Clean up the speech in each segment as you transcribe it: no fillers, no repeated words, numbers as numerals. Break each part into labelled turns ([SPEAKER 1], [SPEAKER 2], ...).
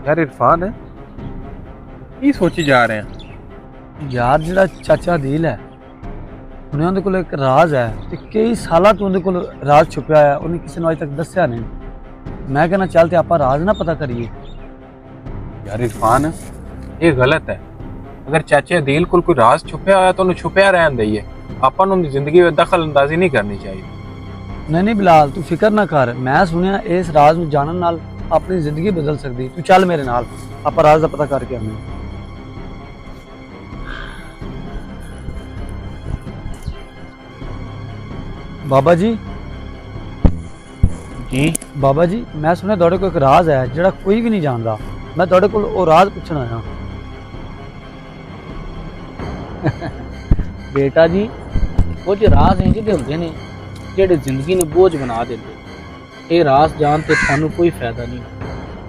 [SPEAKER 1] यार इरफान है की सोची जा रहे हैं
[SPEAKER 2] ਯਾਰ ਜਿਹੜਾ ਚਾਚਾ ਦੀਲ ਹੈ ਉਹਨੇ ਉਹਦੇ ਕੋਲ ਇੱਕ ਰਾਜ਼ ਹੈ ਤੇ ਕਈ ਸਾਲਾਂ ਤੋਂ ਉਹਦੇ ਕੋਲ ਰਾਜ਼ ਛੁਪਿਆ ਹੈ, ਉਹਨੇ ਕਿਸੇ ਨੂੰ ਅਜੇ ਤੱਕ ਦੱਸਿਆ ਨਹੀਂ। ਮੈਂ ਕਹਿੰਦਾ ਚੱਲ ਤੇ ਆਪਾਂ ਰਾਜ਼ ਨਾ ਪਤਾ ਕਰੀਏ।
[SPEAKER 1] यार इरफान ये गलत है। अगर चाचे अदील को कोई राज छुपया होया तो उन्हें छुपया रहन दईए। ਆਪਾਂ ਨੂੰ ਉਹਦੀ ਜ਼ਿੰਦਗੀ ਵਿੱਚ ਦਖਲ ਅੰਦਾਜ਼ੀ ਨਹੀਂ ਕਰਨੀ ਚਾਹੀਦੀ।
[SPEAKER 2] ਨਹੀਂ ਬਿਲਾਲ ਤੂੰ ਫਿਕਰ ਨਾ ਕਰ, ਮੈਂ ਸੁਣਿਆ ਇਸ ਰਾਜ਼ ਨੂੰ ਜਾਣਨ ਨਾਲ ਆਪਣੀ ਜ਼ਿੰਦਗੀ ਬਦਲ ਸਕਦੀ। ਤੂੰ ਚੱਲ ਮੇਰੇ ਨਾਲ, ਆਪਾਂ ਰਾਜ਼ ਦਾ ਪਤਾ ਕਰਕੇ ਆਉਂਦੇ ਹਾਂ। ਬਾਬਾ ਜੀ ਬਾਬਾ ਜੀ ਮੈਂ ਸੁਣਿਆ ਤੁਹਾਡੇ ਕੋਲ ਇੱਕ ਰਾਜ਼ ਹੈ ਜਿਹੜਾ ਕੋਈ ਵੀ ਨਹੀਂ ਜਾਣਦਾ। ਮੈਂ ਤੁਹਾਡੇ ਕੋਲ ਉਹ ਰਾਜ਼ ਪੁੱਛਣ ਆਇਆ।
[SPEAKER 3] ਬੇਟਾ ਜੀ ਕੁਝ ਰਾਜ਼ ਇੰਜ ਦੇ ਹੁੰਦੇ ਨੇ ਜਿਹੜੇ ਜ਼ਿੰਦਗੀ ਨੂੰ ਬੋਝ ਬਣਾ ਦਿੰਦੇ। ਇਹ ਰਾਜ਼ ਜਾਣ ਤੇ ਤੁਹਾਨੂੰ ਕੋਈ ਫਾਇਦਾ ਨਹੀਂ।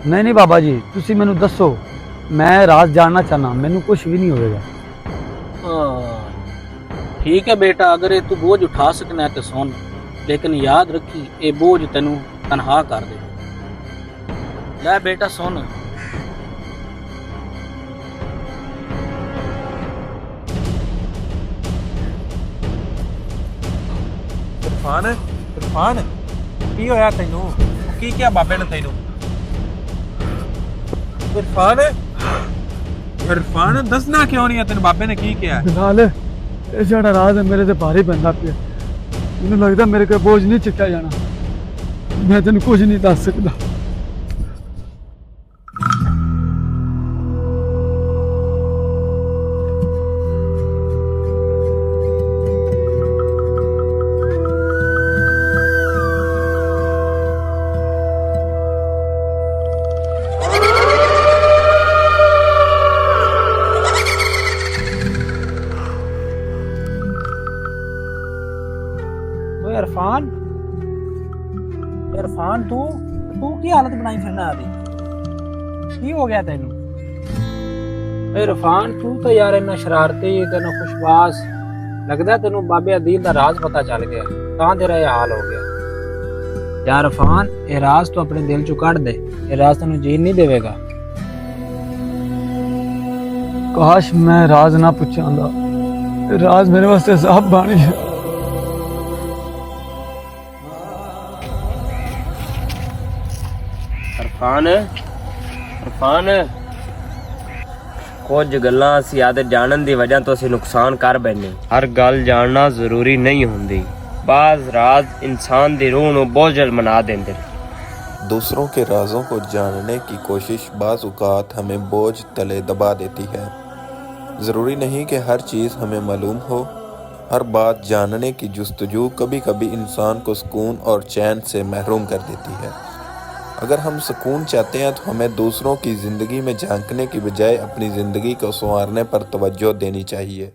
[SPEAKER 2] ਨਹੀਂ ਬਾਬਾ ਜੀ ਤੁਸੀਂ ਮੈਨੂੰ ਦੱਸੋ, ਮੈਂ ਰਾਜ਼ ਜਾਣਨਾ ਚਾਹਨਾ, ਮੈਨੂੰ ਕੁਝ ਵੀ ਨਹੀਂ ਹੋਵੇਗਾ।
[SPEAKER 3] ठीक है बेटा, अगर ये तू बोझ उठा सकना है तो सुन, लेकिन याद रखी ये बोझ तेनू तनहा कर दे। ले बेटा सुन।
[SPEAKER 1] इरफान इरफान की होया तैनू की क्या बाबे ने तैनू इरफान इरफान दसना क्यों नहीं है तेरे बाबे ने की किया
[SPEAKER 2] ਬਿਲਾਲ ਇਹ ਜਿਹੜਾ ਰਾਜ਼ ਹੈ ਮੇਰੇ ਤੇ ਭਾਰੀ ਪੈਂਦਾ ਪਿਆ। ਮੈਨੂੰ ਲੱਗਦਾ ਮੇਰੇ ਕੋਲ ਬੋਝ ਨਹੀਂ ਚੁੱਕਿਆ ਜਾਣਾ। ਮੈਂ ਤੈਨੂੰ ਕੁਝ ਨਹੀਂ ਦੱਸ ਸਕਦਾ।
[SPEAKER 3] इरफान इरफान तू तू की हालत बनाई फिरना आदि की हो गया तेनू? इरफान तू तो यार इन्ना शरारती तेना खुशबाज लगदा, तेनू बाबे अदील दा राज पता चल गया तां तेरा ये हाल हो गया। यार इरफान ये राज तो अपने दिल चो कढ़ दे, ये राज तेनू जीन नहीं देवेगा।
[SPEAKER 2] काश मैं राज ना पुछांदा, राज मेरे वास्ते अज़ाब बन गया।
[SPEAKER 4] इरफान कुछ गल्लां असीं आदत जानन दी वजह तो असीं नुकसान कर बैठे। हर गल जानना जरूरी नहीं हुंदी। बाज राज इंसान दी रूह नूं बोझल बना देंदे।
[SPEAKER 5] दूसरों के राजों को जानने की कोशिश बाज़ औक़ात हमें बोझ तले दबा देती है। ज़रूरी नहीं कि हर चीज़ हमें मालूम हो। हर बात जानने की जुस्तजू कभी कभी इंसान को सुकून और चैन से महरूम कर देती है। अगर हम सुकून चाहते हैं तो हमें दूसरों की ज़िंदगी में झांकने की बजाय अपनी ज़िंदगी को संवारने पर तवज्जो देनी चाहिए।